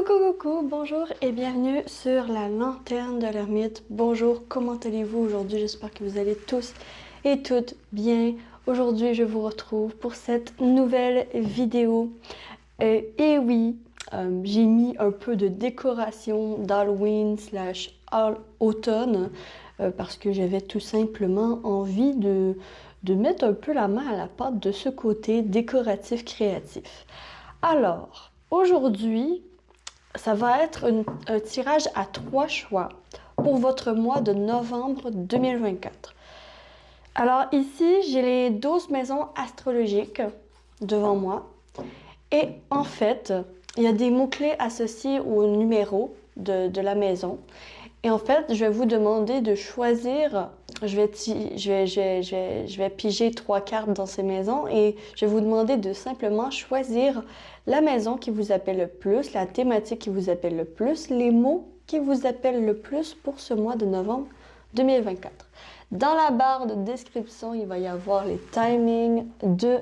Coucou, bonjour et bienvenue sur la lanterne de l'ermite. Bonjour, comment allez-vous aujourd'hui? J'espère que vous allez tous et toutes bien. Aujourd'hui, je vous retrouve pour cette nouvelle vidéo. Et oui, j'ai mis un peu de décoration d'Halloween slash automne parce que j'avais tout simplement envie de mettre un peu la main à la pâte de ce côté décoratif créatif. Alors, aujourd'hui, ça va être un tirage à 3 choix pour votre mois de novembre 2024. Alors ici, j'ai les 12 maisons astrologiques devant moi. Et en fait, il y a des mots-clés associés au numéro de la maison. Et en fait, je vais vous demander de choisir, je vais piger 3 cartes dans ces maisons et je vais vous demander de simplement choisir la maison qui vous appelle le plus, la thématique qui vous appelle le plus, les mots qui vous appellent le plus pour ce mois de novembre 2024. Dans la barre de description, il va y avoir les timings de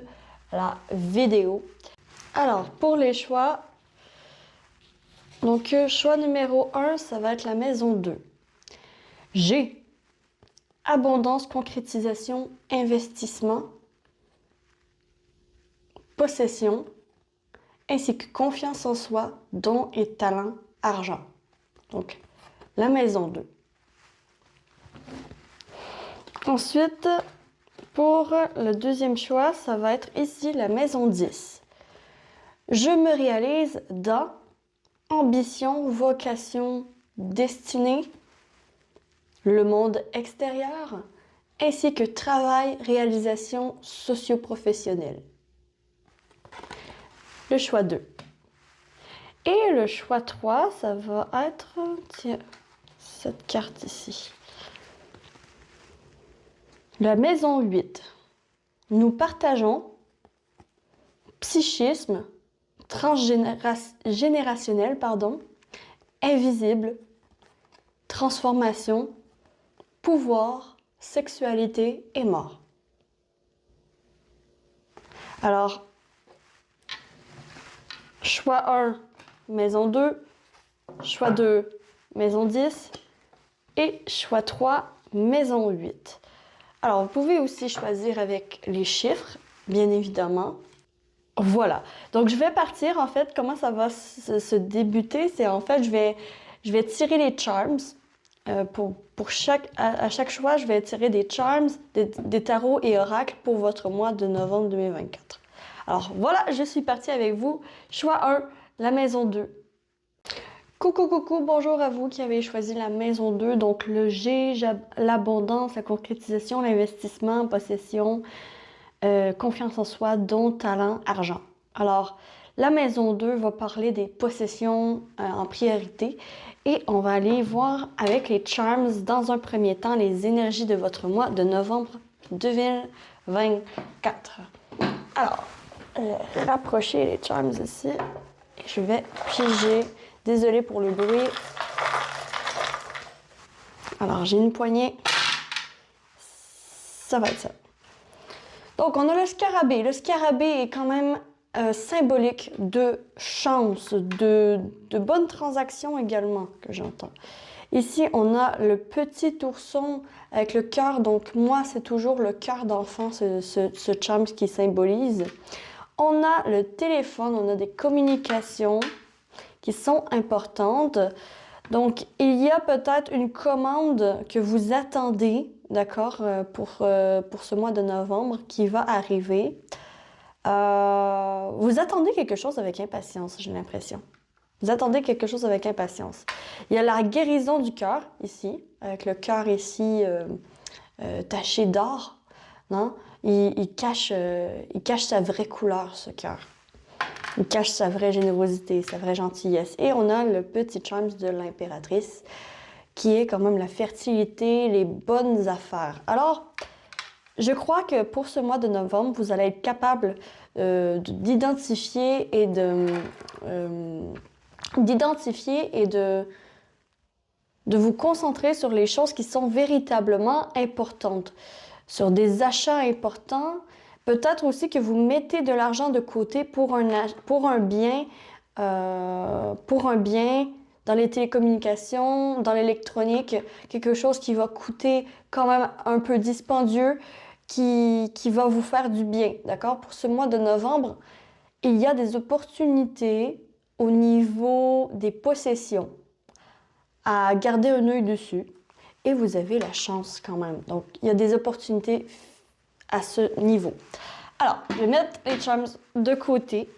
la vidéo. Alors, pour les choix, donc choix numéro 1, ça va être la maison 2. G. Abondance, concrétisation, investissement, possession, ainsi que confiance en soi, dons et talent, argent. Donc, la maison 2. Ensuite, pour le deuxième choix, ça va être ici la maison 10. Je me réalise dans ambition, vocation, destinée, le monde extérieur, ainsi que travail, réalisation socio-professionnelle. Le choix 2. Et le choix 3, ça va être, tiens, cette carte ici. La maison 8. Nous partageons psychisme, transgénérationnel, invisible, transformation, pouvoir, sexualité et mort. Alors, choix 1, maison 2, choix 2, maison 10 et choix 3, maison 8. Alors, vous pouvez aussi choisir avec les chiffres, bien évidemment. Voilà. Donc, je vais partir, en fait, comment ça va se débuter, c'est en fait, je vais tirer les charms. À chaque choix, je vais tirer des charms, des tarots et oracles pour votre mois de novembre 2024. Alors voilà, je suis partie avec vous. Choix 1, la maison 2. Coucou, bonjour à vous qui avez choisi la maison 2. Donc le G, l'abondance, la concrétisation, l'investissement, possession, confiance en soi, don, talent, argent. Alors, la maison 2 va parler des possessions en priorité et on va aller voir avec les charms dans un premier temps les énergies de votre mois de novembre 2024. Alors, je vais rapprocher les charms ici et je vais piger. Désolée pour le bruit. Alors, j'ai une poignée. Ça va être ça. Donc, on a le scarabée. Le scarabée est quand même symbolique de chance, de bonnes transactions également, que j'entends. Ici, on a le petit ourson avec le cœur. Donc, moi, c'est toujours le cœur d'enfant, ce charm qui symbolise. On a le téléphone, on a des communications qui sont importantes. Donc, il y a peut-être une commande que vous attendez, d'accord, pour ce mois de novembre qui va arriver. Vous attendez quelque chose avec impatience, j'ai l'impression. Vous attendez quelque chose avec impatience. Il y a la guérison du cœur, ici, avec le cœur ici taché d'or. Non? Il cache sa vraie couleur, ce cœur. Il cache sa vraie générosité, sa vraie gentillesse. Et on a le petit charm de l'impératrice, qui est quand même la fertilité, les bonnes affaires. Alors, je crois que pour ce mois de novembre, vous allez être capable d'identifier et de vous concentrer sur les choses qui sont véritablement importantes, sur des achats importants. Peut-être aussi que vous mettez de l'argent de côté pour un bien pour un bien dans les télécommunications, dans l'électronique, quelque chose qui va coûter quand même un peu dispendieux, qui va vous faire du bien, d'accord? Pour ce mois de novembre, il y a des opportunités au niveau des possessions à garder un œil dessus et vous avez la chance quand même. Donc, il y a des opportunités à ce niveau. Alors, je vais mettre les charms de côté.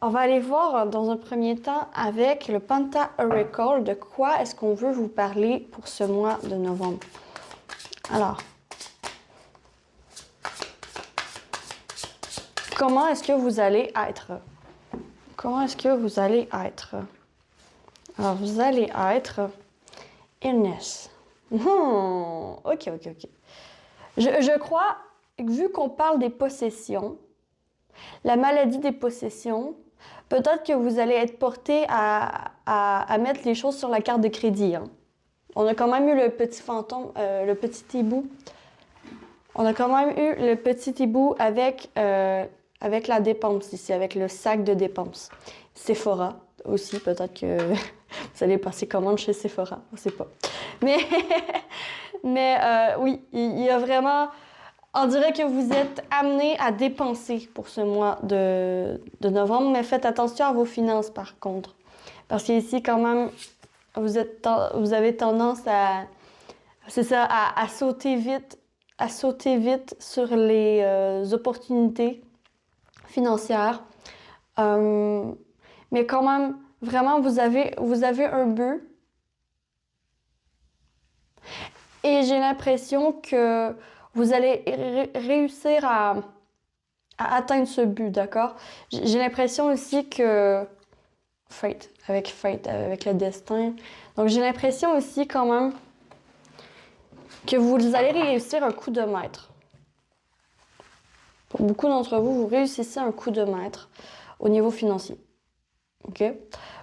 On va aller voir dans un premier temps avec le Penta Oracle de quoi est-ce qu'on veut vous parler pour ce mois de novembre. Alors, comment est-ce que vous allez être? Comment est-ce que vous allez être? Alors, vous allez être illness. Ok. Je crois, vu qu'on parle des possessions, la maladie des possessions, peut-être que vous allez être porté à mettre les choses sur la carte de crédit. Hein. On a quand même eu le petit fantôme, le petit hibou. On a quand même eu le petit hibou avec la dépense ici, avec le sac de dépenses. Sephora aussi, peut-être que vous allez passer commande chez Sephora, on ne sait pas. Mais oui, il y a vraiment... On dirait que vous êtes amené à dépenser pour ce mois de novembre, mais faites attention à vos finances par contre. Parce qu'ici, quand même, vous avez tendance à sauter vite sur les opportunités financières. Mais quand même, vraiment, vous avez un but. Et j'ai l'impression que vous allez réussir à atteindre ce but, d'accord? J'ai l'impression aussi que... Fate, avec le destin. Donc, j'ai l'impression aussi quand même que vous allez réussir un coup de maître. Pour beaucoup d'entre vous, vous réussissez un coup de maître au niveau financier. OK?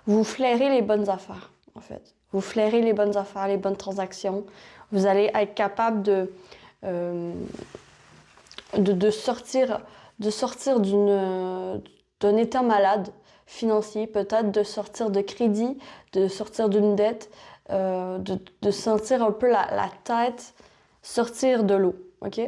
Vous flairez les bonnes affaires, en fait. Vous flairez les bonnes affaires, les bonnes transactions. Vous allez être capable de sortir d'un état malade financier, peut-être de sortir de crédit, de sortir d'une dette, de sentir un peu la tête sortir de l'eau, ok?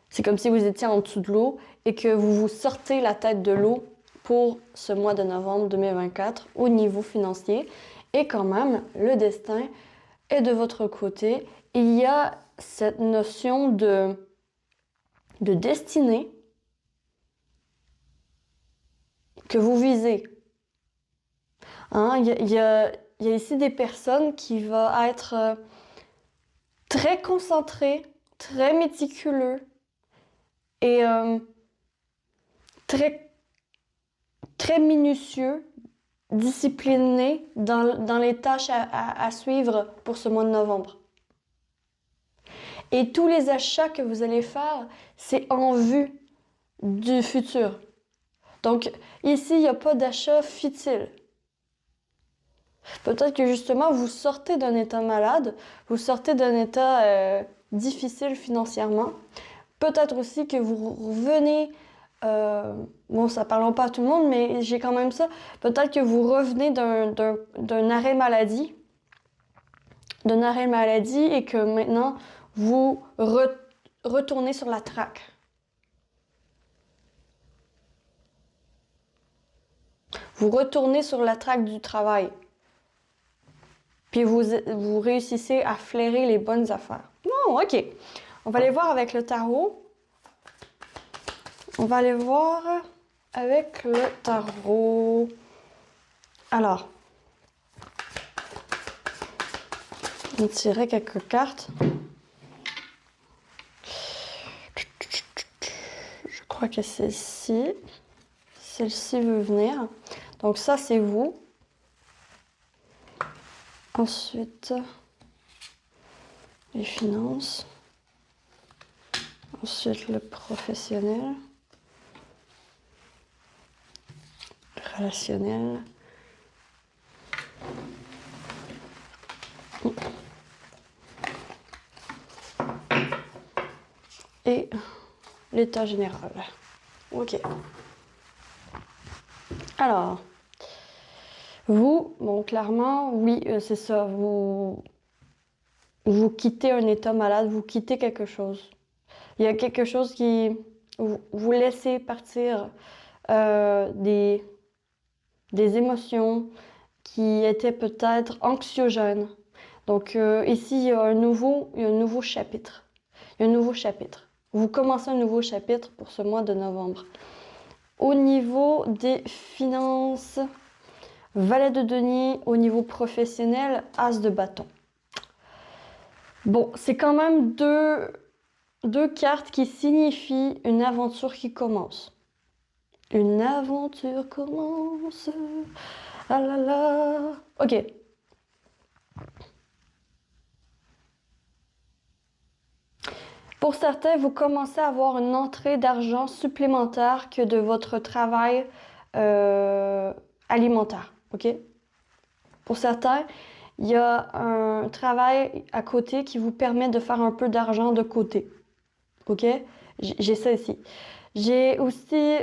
C'est comme si vous étiez en dessous de l'eau et que vous vous sortez la tête de l'eau pour ce mois de novembre 2024 au niveau financier. Et quand même, le destin est de votre côté. Il y a cette notion de destinée que vous visez. Hein, il y a ici des personnes qui vont être très concentrées, très méticuleux et très minutieux, disciplinés dans les tâches à suivre pour ce mois de novembre. Et tous les achats que vous allez faire, c'est en vue du futur. Donc, ici, il n'y a pas d'achat futile. Peut-être que justement, vous sortez d'un état malade, vous sortez d'un état difficile financièrement. Peut-être aussi que vous revenez... bon, ça parlons pas à tout le monde, mais j'ai quand même ça. Peut-être que vous revenez d'un arrêt maladie. D'un arrêt maladie et que maintenant, vous retournez sur la traque. Vous retournez sur la traque du travail. Puis vous réussissez à flairer les bonnes affaires. Bon, ok. On va aller voir avec le tarot. On va aller voir avec le tarot. Alors, on va tirer quelques cartes. Je crois que celle-ci veut venir. Donc ça, c'est vous. Ensuite, les finances. Ensuite, le professionnel. Relationnel. Et l'état général. Ok. Alors, Vous, bon, clairement, oui, c'est ça. Vous quittez un état malade, vous quittez quelque chose. Il y a quelque chose qui vous laissez partir des émotions qui étaient peut-être anxiogènes. Donc ici, il y a un nouveau chapitre. Il y a un nouveau chapitre. Vous commencez un nouveau chapitre pour ce mois de novembre. Au niveau des finances, valet de denier, au niveau professionnel, as de bâton. Bon, c'est quand même deux cartes qui signifient une aventure qui commence. Une aventure commence. Ah là là. Ok. Pour certains, vous commencez à avoir une entrée d'argent supplémentaire que de votre travail alimentaire. Ok. Pour certains, il y a un travail à côté qui vous permet de faire un peu d'argent de côté. Ok? J'ai ça ici. J'ai aussi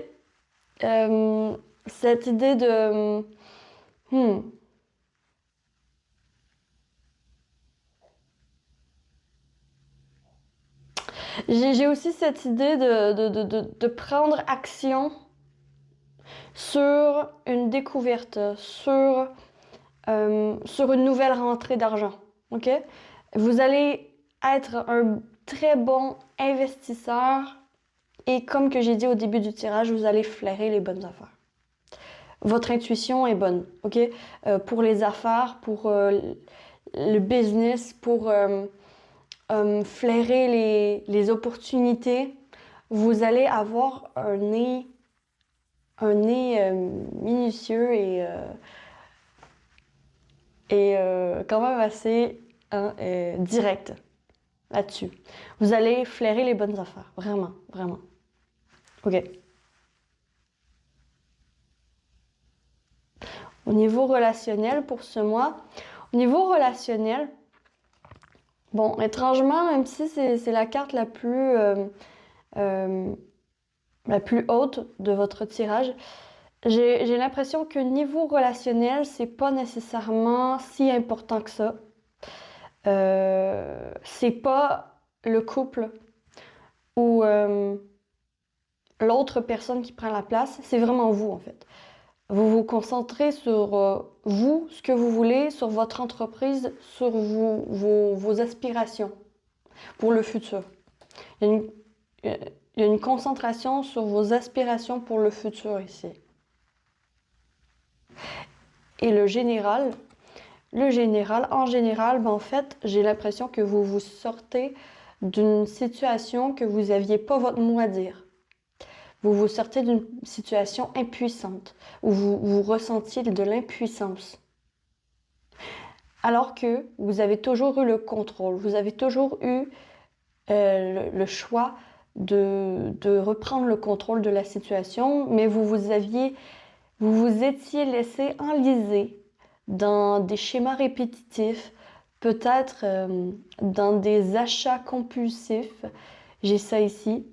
cette idée de... J'ai aussi cette idée de prendre action sur une découverte, sur une nouvelle rentrée d'argent. Ok? Vous allez être un très bon investisseur et comme que j'ai dit au début du tirage, vous allez flairer les bonnes affaires. Votre intuition est bonne, ok? Pour les affaires, pour le business, pour flairer les opportunités, vous allez avoir un nez minutieux et quand même assez direct là-dessus. Vous allez flairer les bonnes affaires, vraiment, vraiment. Ok. Au niveau relationnel pour ce mois, au niveau relationnel, bon, étrangement, même si c'est la carte la plus haute de votre tirage, j'ai l'impression que niveau relationnel, c'est pas nécessairement si important que ça. C'est pas le couple ou l'autre personne qui prend la place, c'est vraiment vous en fait. Vous vous concentrez sur vous, ce que vous voulez, sur votre entreprise, sur vos aspirations pour le futur. Il y a une concentration sur vos aspirations pour le futur ici. Et en général, ben en fait, j'ai l'impression que vous vous sortez d'une situation que vous n'aviez pas votre mot à dire. Vous vous sortez d'une situation impuissante, où vous ressentiez de l'impuissance. Alors que vous avez toujours eu le contrôle, vous avez toujours eu le choix de reprendre le contrôle de la situation, mais vous vous étiez laissé enliser dans des schémas répétitifs, peut-être dans des achats compulsifs, j'ai ça ici,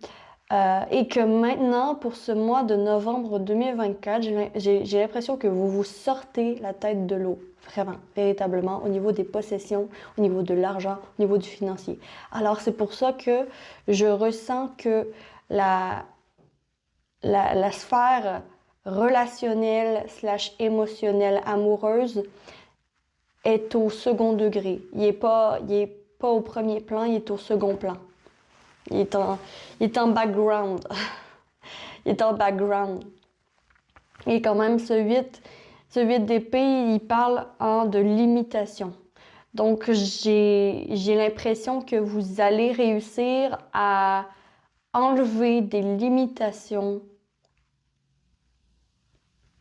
et que maintenant, pour ce mois de novembre 2024, j'ai l'impression que vous vous sortez la tête de l'eau, vraiment, véritablement, au niveau des possessions, au niveau de l'argent, au niveau du financier. Alors c'est pour ça que je ressens que la sphère relationnelle / émotionnelle amoureuse est au second degré. Il est pas au premier plan, il est au second plan. Il est en background. Il est en background. Et quand même, ce 8 d'épée, il parle de limitation. Donc, j'ai l'impression que vous allez réussir à enlever des limitations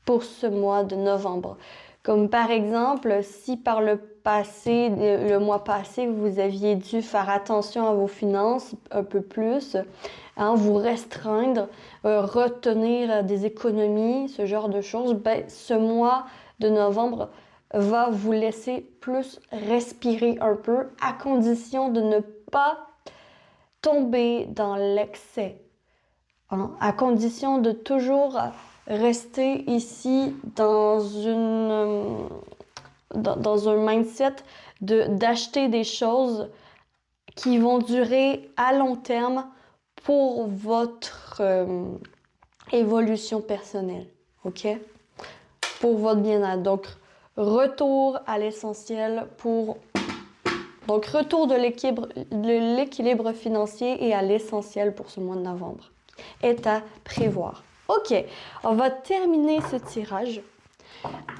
pour ce mois de novembre. Comme par exemple, si par le passé, le mois passé, vous aviez dû faire attention à vos finances un peu plus, hein, vous restreindre, retenir des économies, ce genre de choses, ben, ce mois de novembre va vous laisser plus respirer un peu, à condition de ne pas tomber dans l'excès, hein, à condition de toujours rester ici dans dans un mindset d'acheter des choses qui vont durer à long terme pour votre évolution personnelle, ok? Pour votre bien-être. Donc, retour à l'essentiel Donc, retour de l'équilibre financier et à l'essentiel pour ce mois de novembre est à prévoir. Ok, on va terminer ce tirage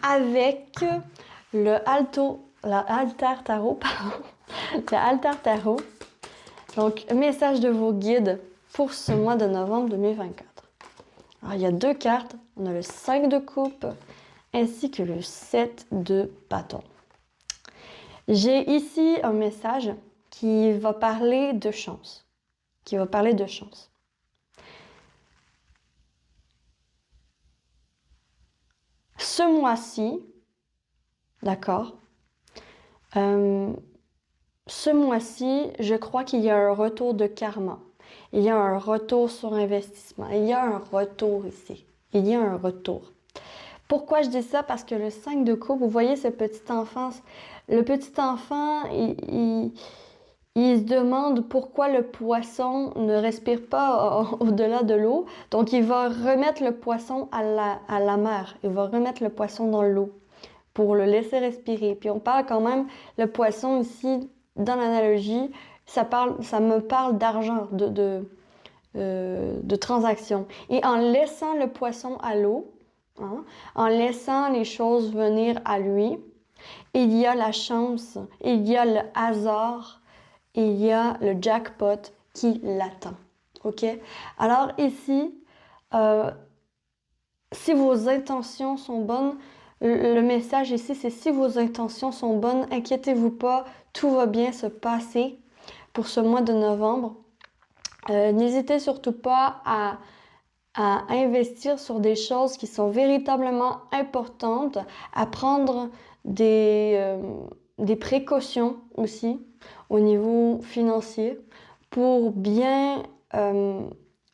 avec l'Altar Tarot, pardon. Le Altar Tarot. Donc, message de vos guides pour ce mois de novembre 2024. Alors, il y a 2 cartes. On a le 5 de coupe ainsi que le 7 de bâton. J'ai ici un message qui va parler de chance. Ce mois-ci, d'accord, ce mois-ci, je crois qu'il y a un retour de karma. Il y a un retour sur investissement. Il y a un retour ici. Il y a un retour. Pourquoi je dis ça? Parce que le 5 de coupe, vous voyez ce petit enfant, le petit enfant, il se demande pourquoi le poisson ne respire pas au-delà de l'eau. Donc, il va remettre le poisson à la mer. Il va remettre le poisson dans l'eau pour le laisser respirer. Puis, on parle quand même, le poisson ici, dans l'analogie, ça me parle d'argent, de transactions. Et en laissant le poisson à l'eau, hein, en laissant les choses venir à lui, il y a la chance, il y a le hasard, il y a le jackpot qui l'attend. OK? Alors ici, si vos intentions sont bonnes, le message ici, c'est si vos intentions sont bonnes, inquiétez-vous pas, tout va bien se passer pour ce mois de novembre. N'hésitez surtout pas à investir sur des choses qui sont véritablement importantes, à prendre des précautions aussi au niveau financier pour bien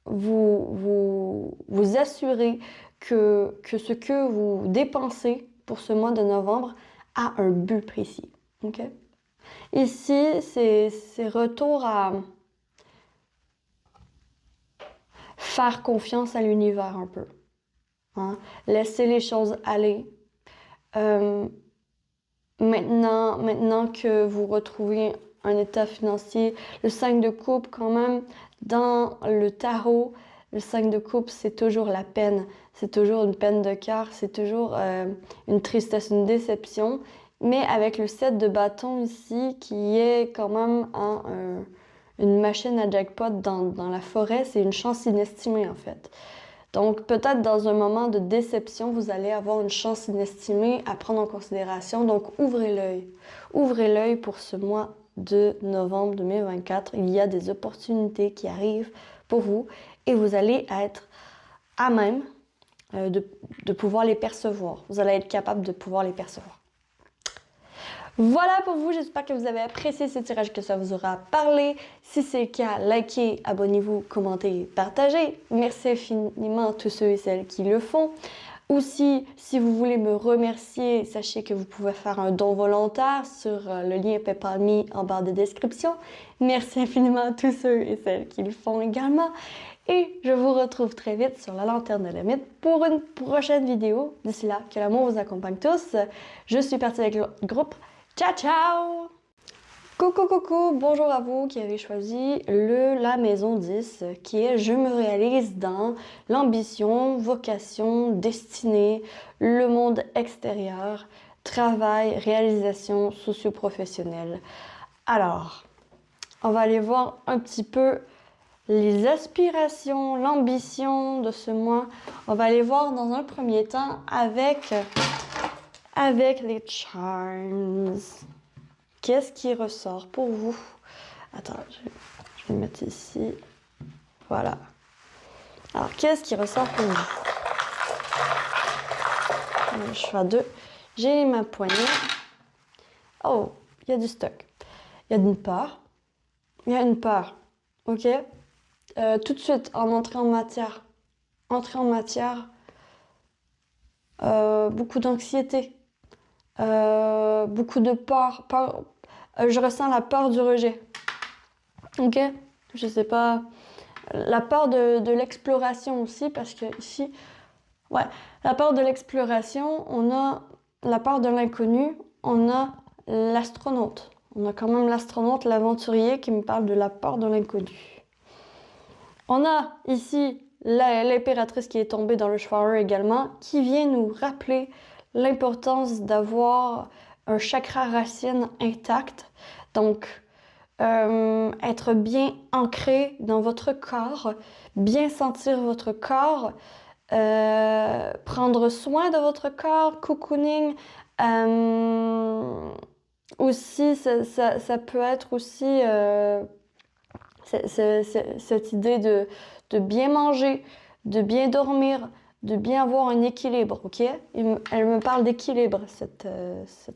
vous assurer que ce que vous dépensez pour ce mois de novembre a un but précis. OK? Ici, c'est retour à faire confiance à l'univers un peu. Hein? Laisser les choses aller. Maintenant que vous retrouvez un état financier, le 5 de coupe quand même, dans le tarot, le 5 de coupe, c'est toujours la peine. C'est toujours une peine de cœur, c'est toujours une tristesse, une déception. Mais avec le 7 de bâton ici, qui est quand même une machine à jackpot dans la forêt, c'est une chance inestimée en fait. Donc peut-être dans un moment de déception, vous allez avoir une chance inestimée à prendre en considération. Donc ouvrez l'œil. Ouvrez l'œil pour ce mois de novembre 2024. Il y a des opportunités qui arrivent pour vous et vous allez être à même de pouvoir les percevoir. Vous allez être capable de pouvoir les percevoir. Voilà pour vous, j'espère que vous avez apprécié ce tirage, que ça vous aura parlé. Si c'est le cas, likez, abonnez-vous, commentez, partagez. Merci infiniment à tous ceux et celles qui le font. Aussi, si vous voulez me remercier, sachez que vous pouvez faire un don volontaire sur le lien PayPal Me en barre de description. Merci infiniment à tous ceux et celles qui le font également. Et je vous retrouve très vite sur la lanterne de l'ermite pour une prochaine vidéo. D'ici là, que l'amour vous accompagne tous. Je suis partie avec le groupe. Ciao, ciao! Coucou, bonjour à vous qui avez choisi la maison 10 qui est je me réalise dans l'ambition, vocation, destinée, le monde extérieur, travail, réalisation socio-professionnelle. Alors, on va aller voir un petit peu les aspirations, l'ambition de ce mois. On va aller voir dans un premier temps avec les charms. Qu'est-ce qui ressort pour vous? Attends, je vais mettre ici. Voilà. Alors, qu'est-ce qui ressort pour vous? Je suis à 2. J'ai ma poignée. Oh, il y a du stock. Il y a une peur. Il y a une peur. OK? Tout de suite, en entrée en matière. Entrée en matière. beaucoup d'anxiété, beaucoup de peur. Je ressens la peur du rejet. Ok? Je sais pas. La peur de l'exploration aussi, parce que ici, ouais, la peur de l'exploration, on a la peur de l'inconnu, on a l'astronaute. On a quand même l'astronaute, l'aventurier qui me parle de la peur de l'inconnu. On a ici l'impératrice qui est tombée dans le Schwarzer également, qui vient nous rappeler l'importance d'avoir un chakra racine intact. Donc, être bien ancré dans votre corps, bien sentir votre corps, prendre soin de votre corps, cocooning. Aussi, ça peut être aussi cette idée de bien manger, de bien dormir, de bien avoir un équilibre, ok? Elle me parle d'équilibre, cette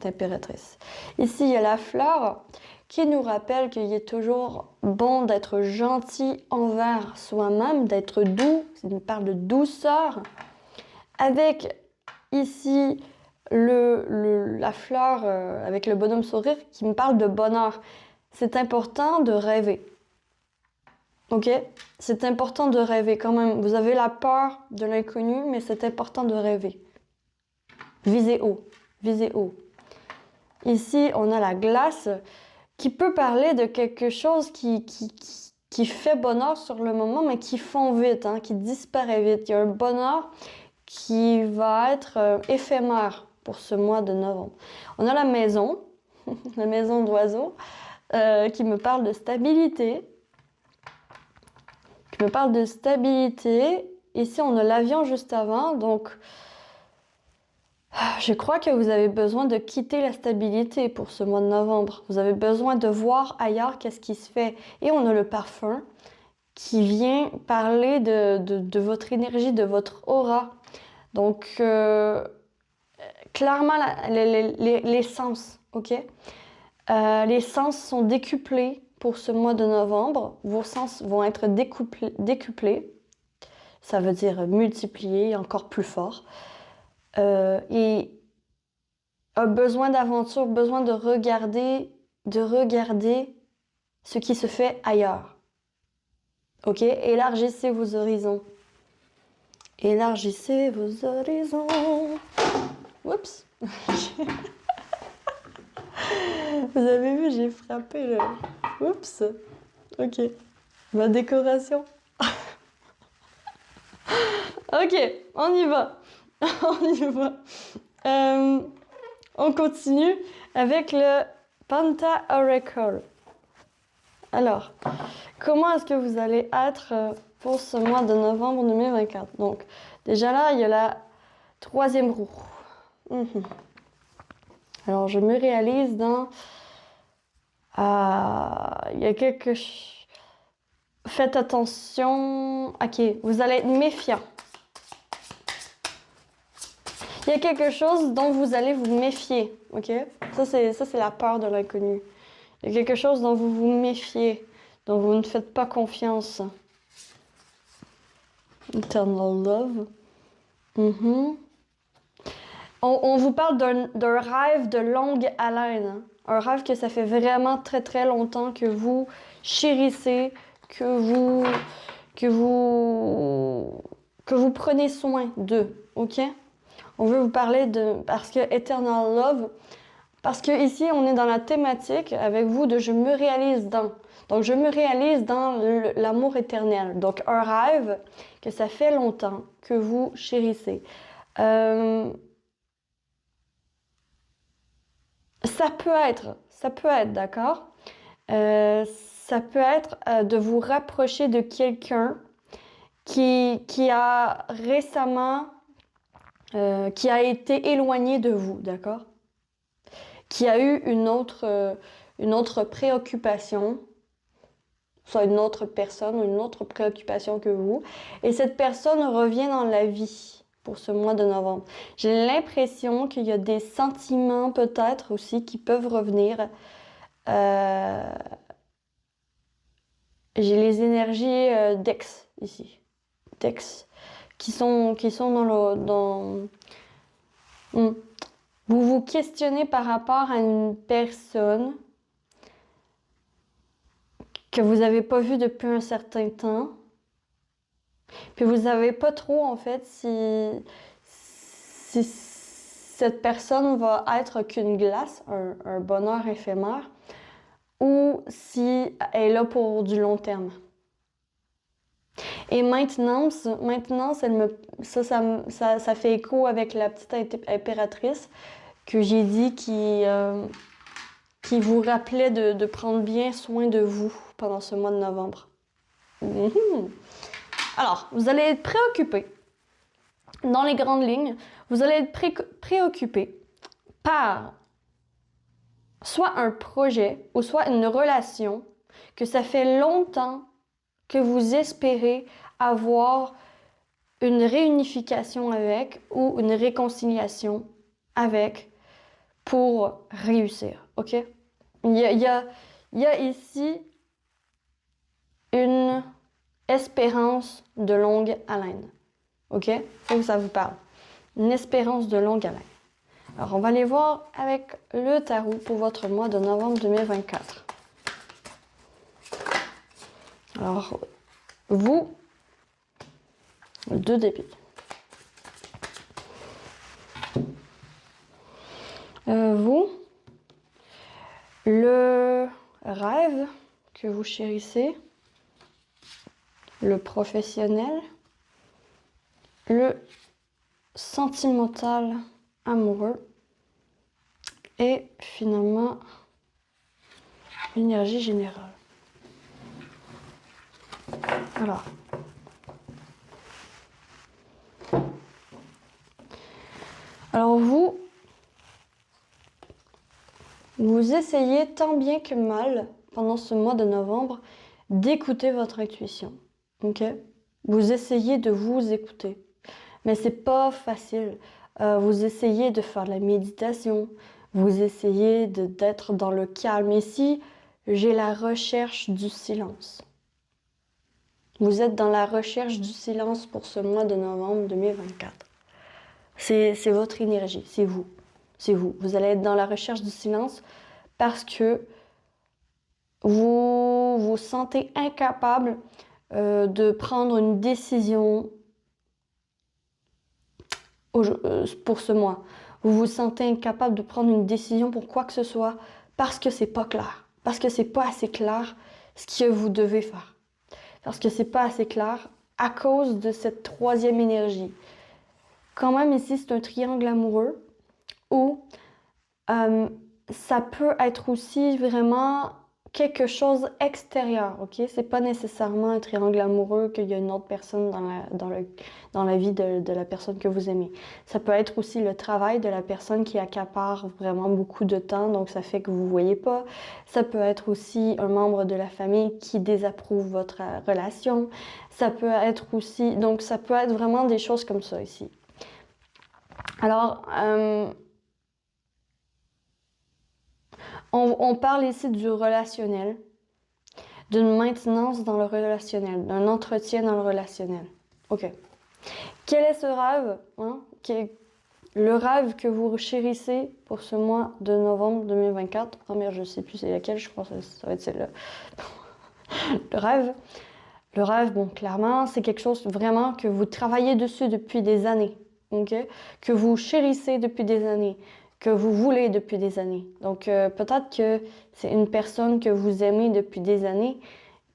impératrice. Ici, il y a la fleur qui nous rappelle qu'il est toujours bon d'être gentil envers soi-même, d'être doux, ça nous parle de douceur. Avec ici la fleur avec le bonhomme sourire qui me parle de bonheur. C'est important de rêver. Ok? C'est important de rêver quand même. Vous avez la peur de l'inconnu, mais c'est important de rêver. Visez haut. Visez haut. Ici, on a la glace qui peut parler de quelque chose qui fait bonheur sur le moment, mais qui fond vite, hein, qui disparaît vite. Il y a un bonheur qui va être éphémère pour ce mois de novembre. On a la maison, la maison d'oiseau, qui me parle de stabilité. Qui me parle de stabilité. Ici, on a l'avion juste avant, donc je crois que vous avez besoin de quitter la stabilité pour ce mois de novembre. Vous avez besoin de voir ailleurs qu'est-ce qui se fait. Et on a le parfum qui vient parler de votre énergie, de votre aura. Donc, clairement, les sens, ok? Les sens sont décuplés pour ce mois de novembre. Vos sens vont être décuplés. Ça veut dire multipliés, encore plus fort. Et a besoin d'aventure, besoin de regarder ce qui se fait ailleurs. Ok? Élargissez vos horizons. Élargissez vos horizons. Oups! Vous avez vu, j'ai frappé le... Oups! Ok. Ma décoration. Ok, on y va. On y va. On continue avec le Panta Oracle. Alors, comment est-ce que vous allez être pour ce mois de novembre 2024? Donc, déjà là, il y a la troisième roue. Alors, je me réalise dans... il y a quelque chose... Faites attention. Ok, vous allez être méfiant. Il y a quelque chose dont vous allez vous méfier, ok? Ça, c'est la peur de l'inconnu. Il y a quelque chose dont vous vous méfiez, dont vous ne faites pas confiance. Eternal Love. On vous parle d'un rêve de longue haleine. Hein? Un rêve que ça fait vraiment très très longtemps que vous chérissez, que vous prenez soin d'eux, ok? On veut vous parler parce que Eternal Love, parce que ici on est dans la thématique avec vous de je me réalise dans. Donc je me réalise dans l'amour éternel. Donc un rêve que ça fait longtemps que vous chérissez. Ça peut être, d'accord? Ça peut être de vous rapprocher de quelqu'un qui a récemment, qui a été éloigné de vous, d'accord? Qui a eu une autre préoccupation, soit une autre personne, une autre préoccupation que vous, et cette personne revient dans la vie pour ce mois de novembre. J'ai l'impression qu'il y a des sentiments peut-être aussi qui peuvent revenir. J'ai les énergies d'ex ici, d'ex, qui sont dans Vous vous questionnez par rapport à une personne que vous n'avez pas vue depuis un certain temps. Puis vous savez pas trop, en fait, si cette personne va être qu'une glace, un bonheur éphémère, ou si elle est là pour du long terme. Et maintenant, ça fait écho avec la petite impératrice que j'ai dit qui vous rappelait de prendre bien soin de vous pendant ce mois de novembre. Alors, vous allez être préoccupé. Dans les grandes lignes, vous allez être préoccupé par soit un projet ou soit une relation que ça fait longtemps que vous espérez avoir une réunification avec ou une réconciliation avec pour réussir, ok? Il y a ici une espérance de longue haleine, ok? Faut que ça vous parle. Une espérance de longue haleine. Alors, on va aller voir avec le tarot pour votre mois de novembre 2024. Alors, vous, 2 d'épée. Vous, le rêve que vous chérissez, le professionnel, le sentimental amoureux et finalement l'énergie générale. Alors vous essayez tant bien que mal pendant ce mois de novembre d'écouter votre intuition, ok? Vous essayez de vous écouter, mais c'est pas facile. Vous essayez de faire de la méditation, vous essayez d'être dans le calme. Ici, j'ai la recherche du silence. Vous êtes dans la recherche du silence pour ce mois de novembre 2024. C'est votre énergie, c'est vous. C'est vous. Vous allez être dans la recherche du silence parce que vous vous sentez incapable de prendre une décision pour ce mois. Vous vous sentez incapable de prendre une décision pour quoi que ce soit parce que c'est pas clair. Parce que c'est pas assez clair ce que vous devez faire. Parce que c'est pas assez clair à cause de cette troisième énergie. Quand même, ici, c'est un triangle amoureux où ça peut être aussi vraiment quelque chose extérieur, ok? C'est pas nécessairement un triangle amoureux qu'il y a une autre personne dans la vie de la personne que vous aimez. Ça peut être aussi le travail de la personne qui accapare vraiment beaucoup de temps, donc ça fait que vous voyez pas. Ça peut être aussi un membre de la famille qui désapprouve votre relation. Ça peut être aussi, donc ça peut être vraiment des choses comme ça ici. Alors, on parle ici du relationnel, d'une maintenance dans le relationnel, d'un entretien dans le relationnel. OK. Quel est ce rêve? Le rêve que vous chérissez pour ce mois de novembre 2024. Oh merde, je sais plus c'est laquelle, je crois que ça va être celle-là. Le rêve, bon, clairement, c'est quelque chose vraiment que vous travaillez dessus depuis des années. OK? Que vous chérissez depuis des années. Que vous voulez depuis des années. Donc, peut-être que c'est une personne que vous aimez depuis des années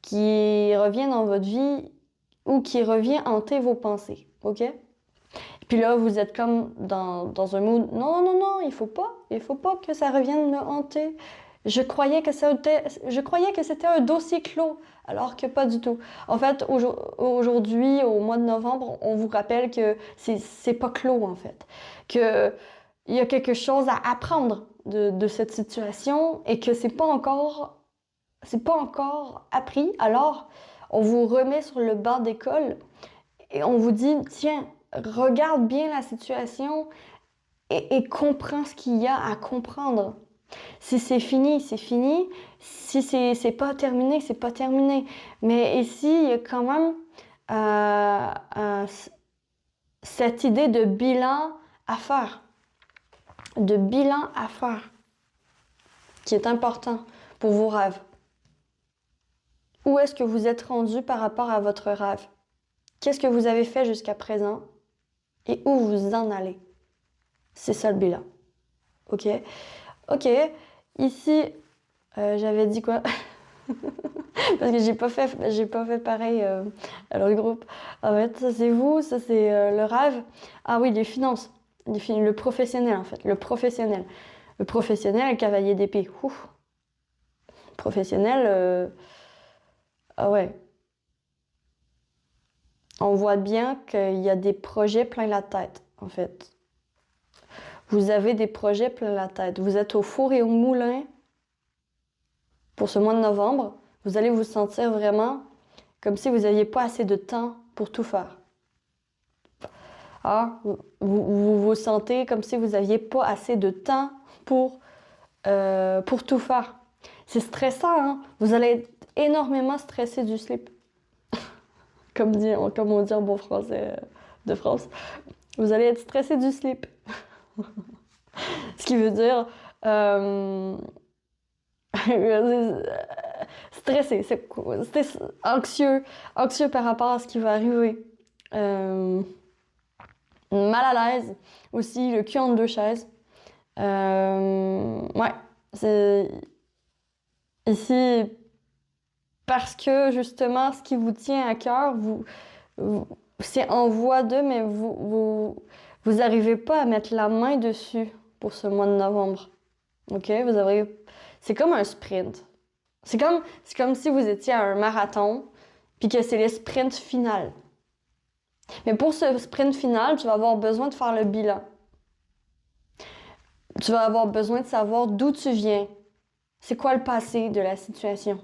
qui revient dans votre vie ou qui revient hanter vos pensées. OK? Puis là, vous êtes comme dans un mood, non, il faut pas que ça revienne me hanter. Je croyais que c'était un dossier clos, alors que pas du tout. En fait, aujourd'hui, au mois de novembre, on vous rappelle que c'est pas clos, en fait. Que il y a quelque chose à apprendre de cette situation et que c'est pas encore appris. Alors, on vous remet sur le banc d'école et on vous dit, tiens, regarde bien la situation et comprends ce qu'il y a à comprendre. Si c'est fini, c'est fini. Si c'est pas terminé, c'est pas terminé. Mais ici, il y a quand même cette idée de bilan à faire. de bilan à faire qui est important pour vos rêves. Où est-ce que vous êtes rendu par rapport à votre rêve? Qu'est-ce que vous avez fait jusqu'à présent et où vous en allez? C'est ça le bilan. OK? OK. Ici, j'avais dit quoi? Parce que j'ai pas fait pareil dans le groupe. En fait, ça c'est vous, ça c'est le rêve. Ah oui, les finances. Le professionnel en fait. Le professionnel. Le professionnel, le cavalier d'épée. Ouf. Professionnel, ah ouais. On voit bien qu'il y a des projets plein la tête, en fait. Vous avez des projets plein la tête. Vous êtes au four et au moulin pour ce mois de novembre. Vous allez vous sentir vraiment comme si vous n'aviez pas assez de temps pour tout faire. Ah, vous sentez comme si vous n'aviez pas assez de temps pour tout faire. C'est stressant, hein? Vous allez être énormément stressé du sleep. Comme on dit en bon français de France. Vous allez être stressé du sleep. Ce qui veut dire stressé, c'est anxieux par rapport à ce qui va arriver. Mal à l'aise aussi, le cul entre deux chaises. Ouais, c'est ici parce que justement ce qui vous tient à cœur, c'est en voie de, mais vous arrivez pas à mettre la main dessus pour ce mois de novembre. OK? C'est comme un sprint. C'est comme si vous étiez à un marathon, puis que c'est le sprint final. Mais pour ce sprint final, tu vas avoir besoin de faire le bilan. Tu vas avoir besoin de savoir d'où tu viens. C'est quoi le passé de la situation?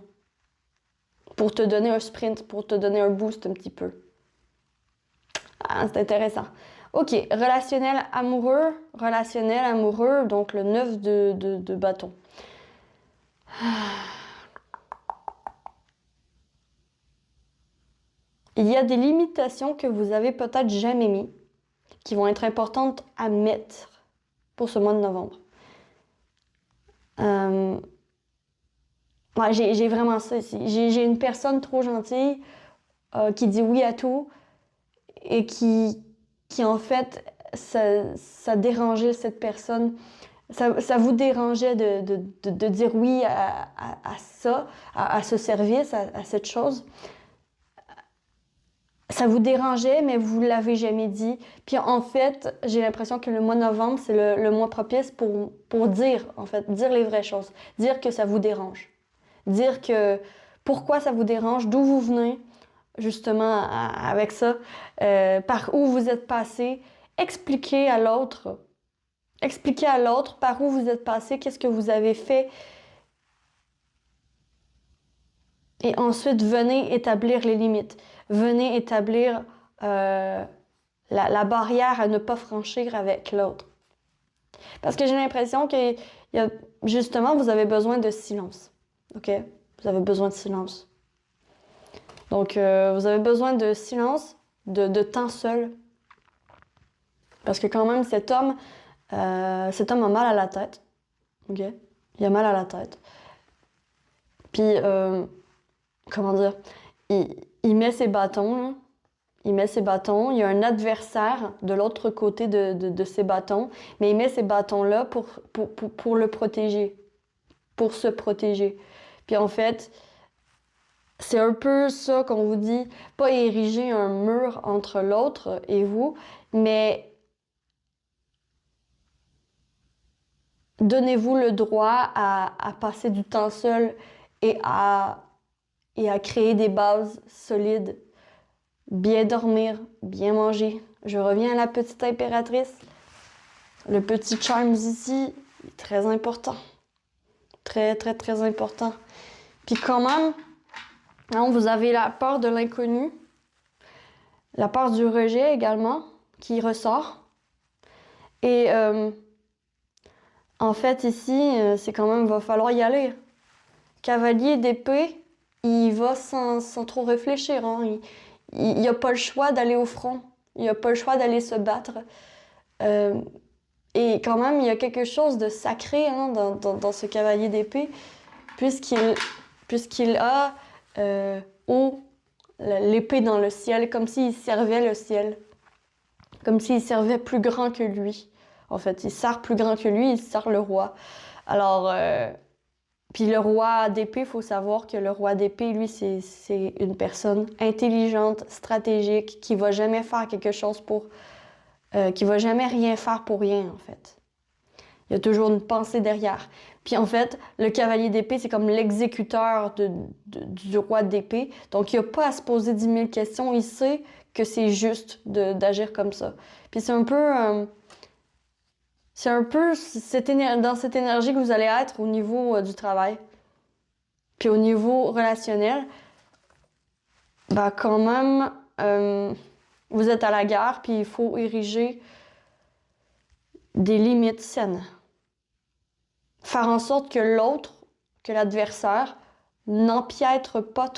Pour te donner un sprint, pour te donner un boost un petit peu. Ah, c'est intéressant. OK, relationnel amoureux, donc le 9 de bâton. Il y a des limitations que vous avez peut-être jamais mis, qui vont être importantes à mettre pour ce mois de novembre. Ouais, j'ai vraiment ça ici. J'ai une personne trop gentille qui dit oui à tout et qui en fait, ça dérangeait cette personne. Ça vous dérangeait de dire oui à ça, à ce service, à cette chose. Ça vous dérangeait, mais vous l'avez jamais dit. Puis en fait, j'ai l'impression que le mois de novembre, c'est le mois propice pour dire, en fait, dire les vraies choses. Dire que ça vous dérange. Dire que pourquoi ça vous dérange, d'où vous venez, justement, avec ça, par où vous êtes passé. Expliquer à l'autre par où vous êtes passé, qu'est-ce que vous avez fait. Et ensuite, venez établir les limites. Venez établir la barrière à ne pas franchir avec l'autre. Parce que j'ai l'impression que justement, vous avez besoin de silence. OK? Vous avez besoin de silence. Donc, vous avez besoin de silence, de temps seul. Parce que quand même, cet homme a mal à la tête. OK? Il a mal à la tête. Puis, comment dire? Il met ses bâtons, là. Il met ses bâtons. Il y a un adversaire de l'autre côté de ses bâtons. Mais il met ces bâtons-là pour le protéger. Pour se protéger. Puis en fait, c'est un peu ça qu'on vous dit. Pas ériger un mur entre l'autre et vous, mais donnez-vous le droit à passer du temps seul et à créer des bases solides. Bien dormir, bien manger. Je reviens à la petite impératrice. Le petit charms ici est très important. Très, très, très important. Puis quand même, hein, vous avez la peur de l'inconnu. La peur du rejet également, qui ressort. Et en fait, ici, c'est quand même, va falloir y aller. Cavalier d'épée, il va sans trop réfléchir. Hein. Il n'a pas le choix d'aller au front. Il n'a pas le choix d'aller se battre. Et quand même, il y a quelque chose de sacré hein, dans ce cavalier d'épée, puisqu'il a haut l'épée dans le ciel, comme s'il servait le ciel, comme s'il servait plus grand que lui. En fait, il sert plus grand que lui, il sert le roi. Alors, puis le roi d'épée, il faut savoir que le roi d'épée, lui, c'est une personne intelligente, stratégique, qui va jamais faire quelque chose qui va jamais rien faire pour rien, en fait. Il y a toujours une pensée derrière. Puis en fait, le cavalier d'épée, c'est comme l'exécuteur du roi d'épée. Donc, il n'a pas à se poser 10 000 questions. Il sait que c'est juste d'agir comme ça. Puis c'est un peu dans cette énergie que vous allez être au niveau du travail. Puis au niveau relationnel, ben quand même, vous êtes à la guerre, puis il faut ériger des limites saines. Faire en sorte que l'autre, que l'adversaire, n'empiètre pas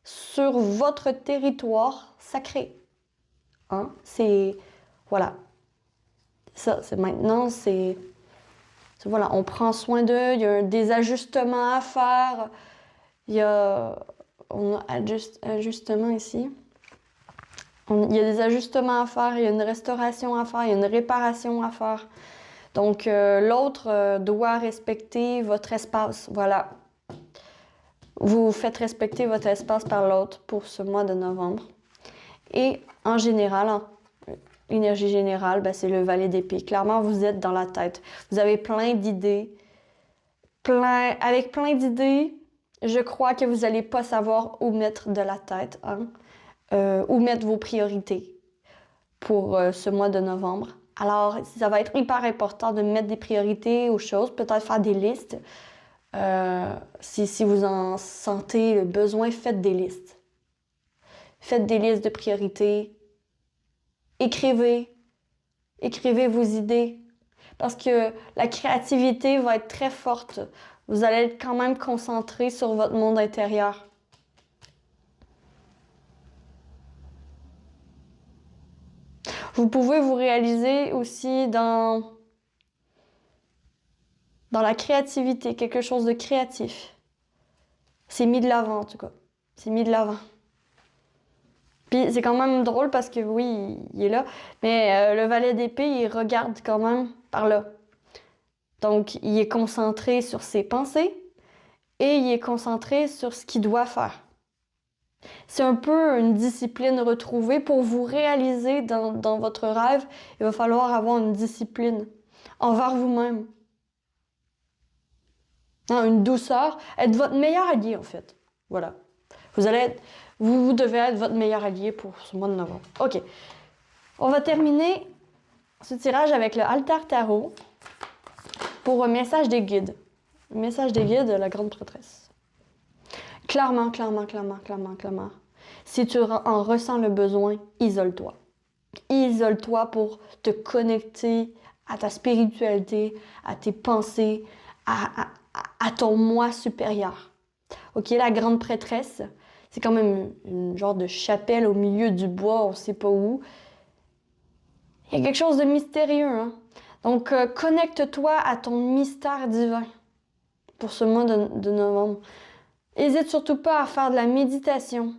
sur votre territoire sacré. Hein? Voilà. Ça, voilà, on prend soin d'eux, il y a des ajustements à faire, on a ajustement ici. Il y a des ajustements à faire, il y a une restauration à faire, il y a une réparation à faire. Donc, l'autre doit respecter votre espace. Voilà. Vous faites respecter votre espace par l'autre pour ce mois de novembre. Et en général, l'énergie générale, ben, c'est le valet d'épée. Clairement, vous êtes dans la tête. Vous avez plein d'idées. Avec plein d'idées, je crois que vous n'allez pas savoir où mettre de la tête. Hein? Où mettre vos priorités pour ce mois de novembre. Alors, ça va être hyper important de mettre des priorités aux choses, peut-être faire des listes. Si vous en sentez le besoin, faites des listes. Faites des listes de priorités. Écrivez vos idées. Parce que la créativité va être très forte. Vous allez être quand même concentré sur votre monde intérieur. Vous pouvez vous réaliser aussi dans la créativité, quelque chose de créatif. C'est mis de l'avant, en tout cas. C'est mis de l'avant. Puis c'est quand même drôle parce que oui, il est là, mais le valet d'épée, il regarde quand même par là. Donc, il est concentré sur ses pensées et il est concentré sur ce qu'il doit faire. C'est un peu une discipline retrouvée. Pour vous réaliser dans votre rêve, il va falloir avoir une discipline envers vous-même. Une douceur, être votre meilleur allié en fait. Voilà. Vous devez être votre meilleur allié pour ce mois de novembre. OK. On va terminer ce tirage avec le Altar Tarot pour un message des guides. Le message des guides de la grande prêtresse. Clairement. Si tu en ressens le besoin, isole-toi. Isole-toi pour te connecter à ta spiritualité, à tes pensées, à ton moi supérieur. OK, la grande prêtresse, c'est quand même une genre de chapelle au milieu du bois, on ne sait pas où. Il y a quelque chose de mystérieux. Hein? Donc, connecte-toi à ton mystère divin pour ce mois de novembre. N'hésite surtout pas à faire de la méditation,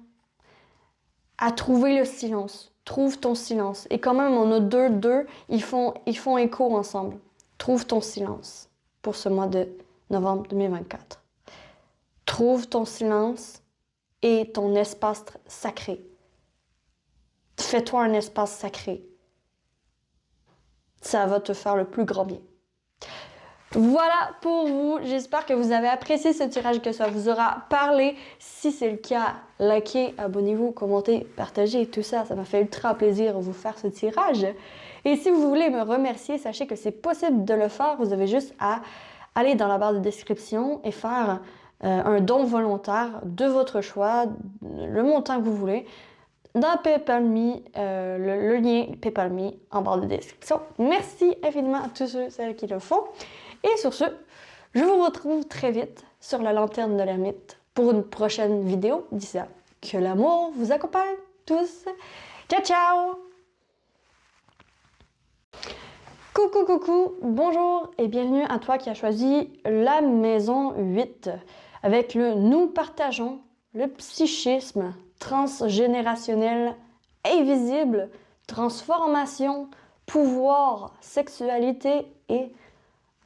à trouver le silence. Trouve ton silence. Et quand même, on a deux, ils font écho ensemble. Trouve ton silence pour ce mois de novembre 2024. Trouve ton silence et ton espace sacré. Fais-toi un espace sacré. Ça va te faire le plus grand bien. Voilà pour vous. J'espère que vous avez apprécié ce tirage, que ça vous aura parlé. Si c'est le cas, likez, abonnez-vous, commentez, partagez, tout ça. Ça m'a fait ultra plaisir de vous faire ce tirage. Et si vous voulez me remercier, sachez que c'est possible de le faire. Vous avez juste à aller dans la barre de description et faire un don volontaire de votre choix, le montant que vous voulez, dans PayPal.me, le lien PayPal.me en barre de description. Merci infiniment à tous ceux et celles qui le font. Et sur ce, je vous retrouve très vite sur la lanterne de l'ermite pour une prochaine vidéo. D'ici là, que l'amour vous accompagne tous. Ciao, ciao! Coucou, coucou, bonjour et bienvenue à toi qui as choisi la maison 8 avec le Nous partageons le psychisme transgénérationnel invisible, transformation, pouvoir, sexualité et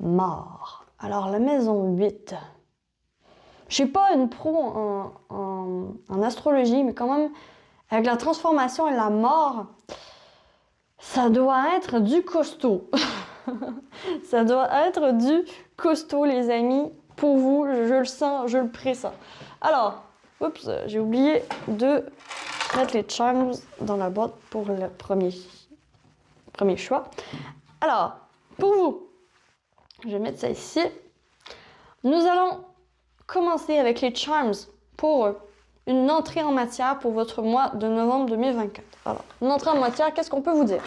mort. Alors la maison 8, je suis pas une pro en astrologie, mais quand même avec la transformation et la mort, ça doit être du costaud. Ça doit être du costaud, les amis. Pour vous, je le sens, je le pressens. Alors, oups, j'ai oublié de mettre les charms dans la boîte pour le premier choix. Alors, pour vous, je vais mettre ça ici. Nous allons commencer avec les charms pour une entrée en matière pour votre mois de novembre 2024. Alors, une entrée en matière, qu'est-ce qu'on peut vous dire?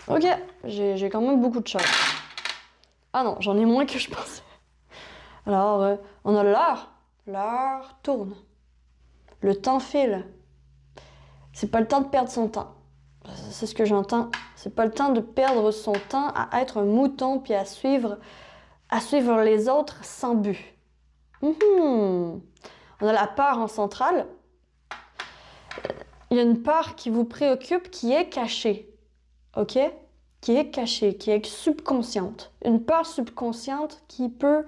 Ok, j'ai quand même beaucoup de charms. Ah non, j'en ai moins que je pensais. Alors, on a l'heure. L'heure tourne. Le temps file. C'est pas le temps de perdre son temps. C'est ce que j'entends. C'est pas le temps de perdre son temps à être un mouton puis à suivre les autres sans but. On a la peur en centrale. Il y a une peur qui vous préoccupe qui est cachée. OK? Qui est cachée, qui est subconsciente. Une peur subconsciente qui peut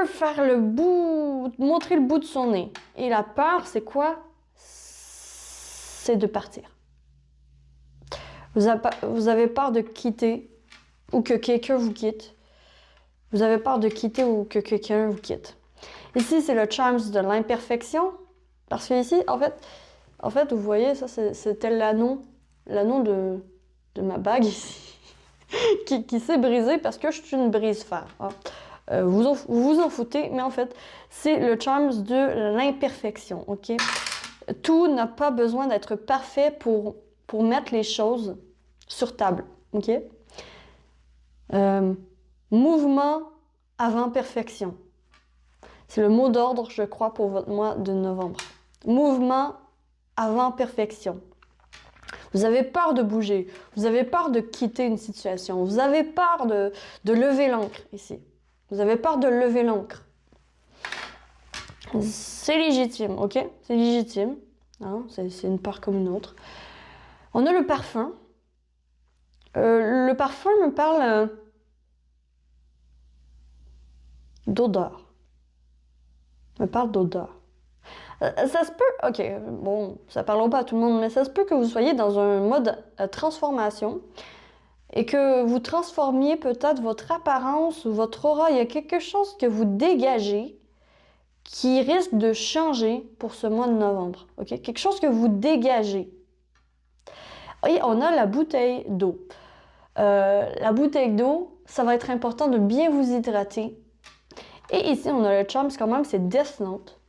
faire le bout, montrer le bout de son nez. Et la peur, c'est quoi? C'est de partir. Vous avez peur de quitter ou que quelqu'un vous quitte. Vous avez peur de quitter ou que quelqu'un vous quitte. Ici, c'est le charms de l'imperfection. Parce que ici, en fait, vous voyez, ça, c'était l'anneau de ma bague ici, qui s'est brisé parce que je suis une brise-fer. Hein. Vous vous en foutez, mais en fait, c'est le charms de l'imperfection, ok? Tout n'a pas besoin d'être parfait pour mettre les choses sur table, ok? Mouvement avant perfection. C'est le mot d'ordre, je crois, pour votre mois de novembre. Mouvement avant perfection. Vous avez peur de bouger, vous avez peur de quitter une situation, vous avez peur de lever l'ancre ici. Vous avez peur de lever l'ancre. C'est légitime, ok? C'est légitime. Hein? C'est une peur comme une autre. On a le parfum. Le parfum me parle d'odeur. Me parle d'odeur. Ça se peut, ok, bon, ça parlera pas à tout le monde, mais ça se peut que vous soyez dans un mode transformation et que vous transformiez peut-être votre apparence ou votre aura. Il y a quelque chose que vous dégagez qui risque de changer pour ce mois de novembre, ok? Quelque chose que vous dégagez. Et on a la bouteille d'eau. La bouteille d'eau, ça va être important de bien vous hydrater. Et ici, on a le charms quand même, c'est Death Note.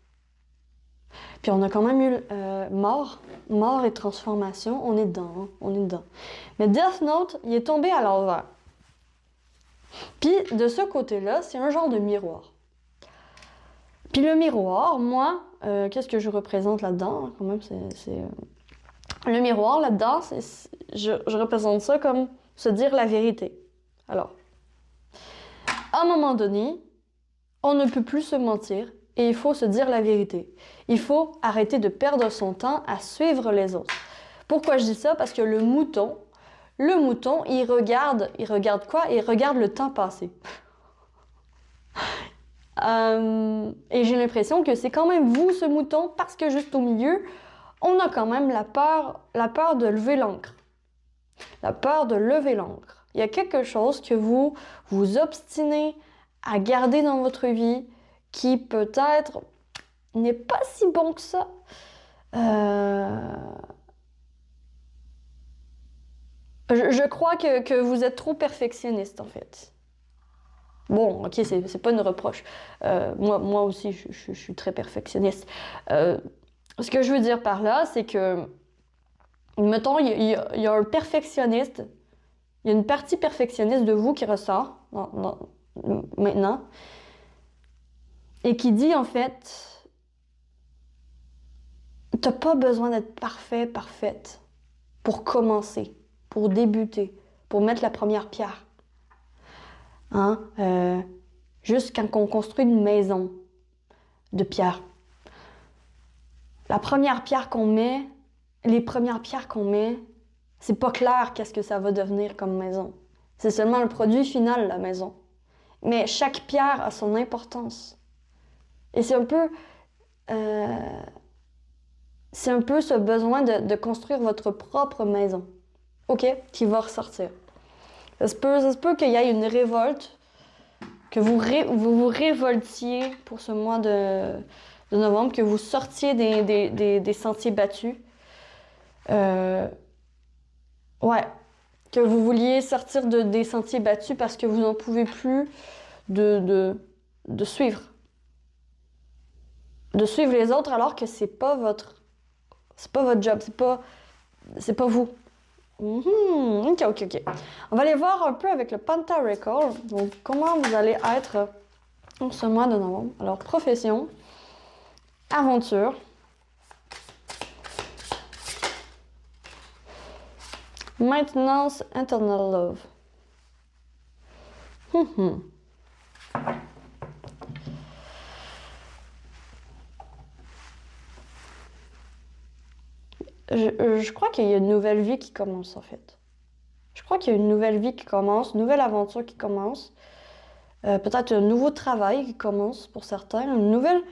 Puis on a quand même eu mort et transformation, on est dedans, hein, on est dedans. Mais Death Note, il est tombé à l'envers. Puis de ce côté-là, c'est un genre de miroir. Puis le miroir, moi, qu'est-ce que je représente là-dedans? Quand même, le miroir là-dedans, je représente ça comme se dire la vérité. Alors, à un moment donné, on ne peut plus se mentir. Et il faut se dire la vérité. Il faut arrêter de perdre son temps à suivre les autres. Pourquoi je dis ça? Parce que le mouton, il regarde quoi? Il regarde le temps passé. Et j'ai l'impression que c'est quand même vous, ce mouton, parce que juste au milieu, on a quand même la peur de lever l'ancre. La peur de lever l'ancre. Il y a quelque chose que vous obstinez à garder dans votre vie, qui peut-être n'est pas si bon que ça. Je crois que vous êtes trop perfectionniste, en fait. Bon, ok, c'est pas une reproche. Moi aussi, je suis très perfectionniste. Ce que je veux dire par là, c'est que, mettons, il y a un perfectionniste, il y a une partie perfectionniste de vous qui ressort maintenant, et qui dit en fait, t'as pas besoin d'être parfait, parfaite pour commencer, pour débuter, pour mettre la première pierre. Hein? Juste quand on construit une maison de pierre. La première pierre qu'on met, les premières pierres qu'on met, c'est pas clair qu'est-ce que ça va devenir comme maison. C'est seulement le produit final, la maison. Mais chaque pierre a son importance. Et c'est un peu ce besoin de construire votre propre maison, OK, qui va ressortir. Ça se peut qu'il y ait une révolte, que vous vous révoltiez pour ce mois de novembre, que vous sortiez des sentiers battus. Ouais, que vous vouliez sortir des sentiers battus parce que vous n'en pouvez plus de suivre. De suivre les autres alors que c'est pas votre job, c'est pas vous. Ok. On va aller voir un peu avec le Panta Record. Donc, comment vous allez être en ce mois de novembre. Alors, profession, aventure, maintenance, internal love. Je crois qu'il y a une nouvelle vie qui commence en fait. Je crois qu'il y a une nouvelle vie qui commence, une nouvelle aventure qui commence. Peut-être un nouveau travail qui commence pour certains. Une nouvelle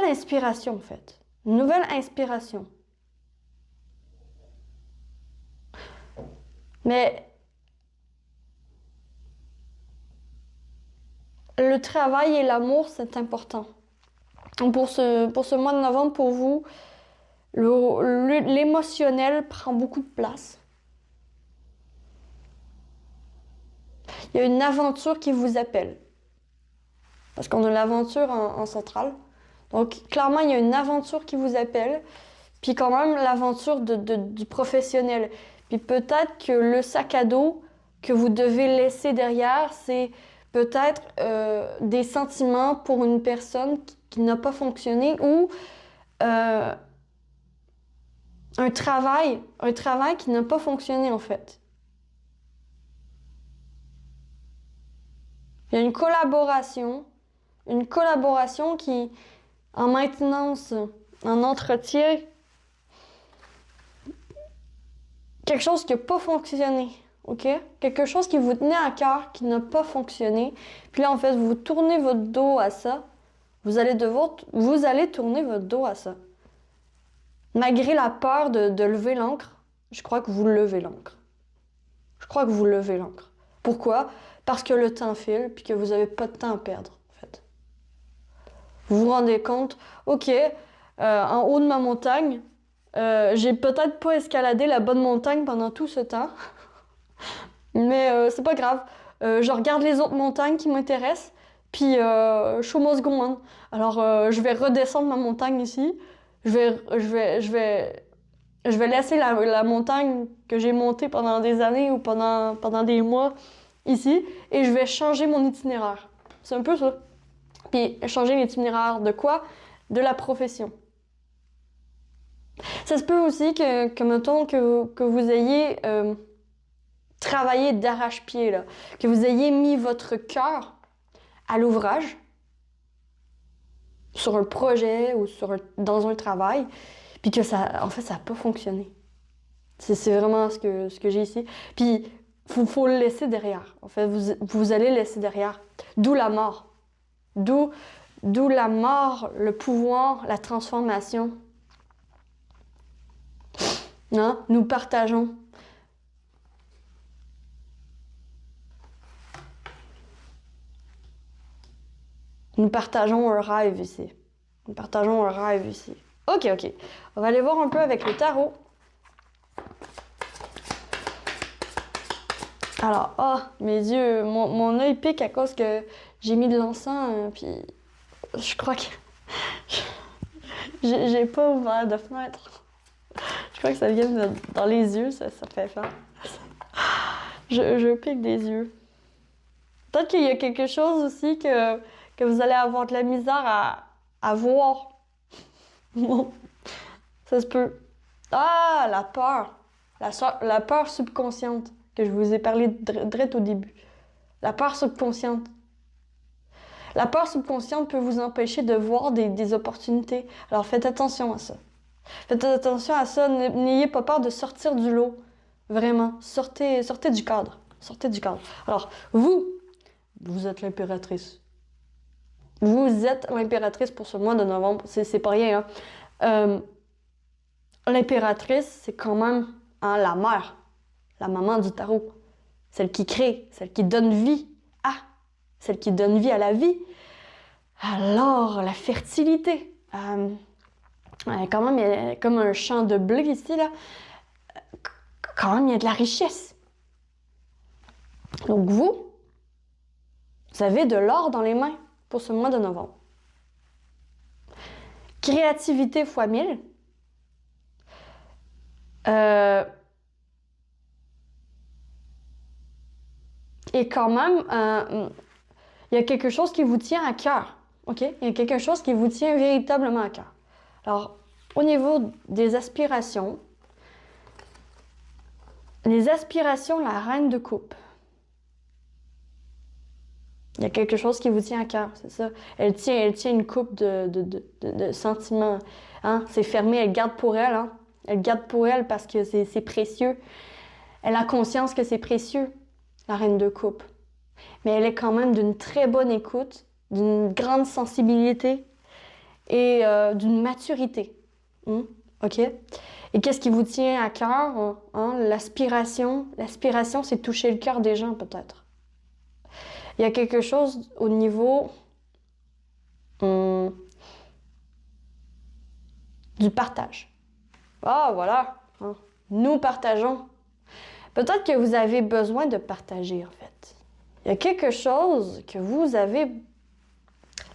inspiration en fait. Une nouvelle inspiration. Mais le travail et l'amour, c'est important. Pour ce mois de novembre, pour vous, l'émotionnel prend beaucoup de place. Il y a une aventure qui vous appelle. Parce qu'on a l'aventure en centrale. Donc, clairement, il y a une aventure qui vous appelle. Puis quand même, l'aventure du professionnel. Puis peut-être que le sac à dos que vous devez laisser derrière, c'est peut-être des sentiments pour une personne qui n'a pas fonctionné ou un travail qui n'a pas fonctionné en fait. Il y a une collaboration qui, en maintenance, en entretien, quelque chose qui n'a pas fonctionné, ok? Quelque chose qui vous tenait à cœur, qui n'a pas fonctionné. Puis là, en fait, vous tournez votre dos à ça. Vous allez tourner votre dos à ça. Malgré la peur de lever l'ancre, je crois que vous levez l'ancre. Pourquoi? Parce que le temps file puis que vous n'avez pas de temps à perdre, en fait. Vous vous rendez compte, ok, en haut de ma montagne, j'ai peut-être pas escaladé la bonne montagne pendant tout ce temps, mais c'est pas grave. Je regarde les autres montagnes qui m'intéressent, puis show must go on. Alors je vais redescendre ma montagne ici. Je vais laisser la montagne que j'ai montée pendant des années ou pendant des mois ici et je vais changer mon itinéraire. C'est un peu ça. Puis changer l'itinéraire de quoi? De la profession. Ça se peut aussi que mettons, que vous ayez travaillé d'arrache-pied, là, que vous ayez mis votre cœur à l'ouvrage, sur un projet ou dans un travail, puis que ça, en fait, ça n'a pas fonctionné. C'est vraiment ce que j'ai ici. Puis, faut le laisser derrière. En fait, vous allez laisser derrière. D'où la mort. D'où la mort, le pouvoir, la transformation. Hein? Nous partageons. Nous partageons un rêve ici. Ok. On va aller voir un peu avec le tarot. Alors, mes yeux, mon œil pique à cause que j'ai mis de l'encens, puis je crois que j'ai pas ouvert de fenêtre. Je crois que ça vient dans les yeux, ça fait peur. Je pique des yeux. Peut-être qu'il y a quelque chose aussi que vous allez avoir de la misère à voir. Ça se peut. Ah, la peur. La peur subconsciente que je vous ai parlé direct au début. La peur subconsciente. La peur subconsciente peut vous empêcher de voir des opportunités. Alors faites attention à ça. Faites attention à ça. N'ayez pas peur de sortir du lot. Vraiment. Sortez du cadre. Sortez du cadre. Alors, vous êtes l'impératrice. Vous êtes l'impératrice pour ce mois de novembre. C'est pas rien, hein. L'impératrice, c'est quand même la mère, la maman du tarot. Celle qui crée, celle qui donne vie. Ah! Celle qui donne vie à la vie. Alors, la fertilité. Quand même, il y a comme un champ de blé ici, là. Quand même, il y a de la richesse. Donc, vous avez de l'or dans les mains pour ce mois de novembre. Créativité fois 1000. Et quand même, il y a quelque chose qui vous tient à cœur. OK? Il y a quelque chose qui vous tient véritablement à cœur. Alors, au niveau des aspirations, les aspirations, la reine de coupe. Il y a quelque chose qui vous tient à cœur, c'est ça. Elle tient une coupe de sentiments. Hein? C'est fermé, elle garde pour elle. Hein? Elle garde pour elle parce que c'est précieux. Elle a conscience que c'est précieux, la reine de coupe. Mais elle est quand même d'une très bonne écoute, d'une grande sensibilité et d'une maturité. OK? Et qu'est-ce qui vous tient à cœur? Hein? L'aspiration. L'aspiration, c'est toucher le cœur des gens, peut-être. Il y a quelque chose au niveau du partage. Ah, voilà. Hein? Nous partageons. Peut-être que vous avez besoin de partager, en fait. Il y a quelque chose que vous avez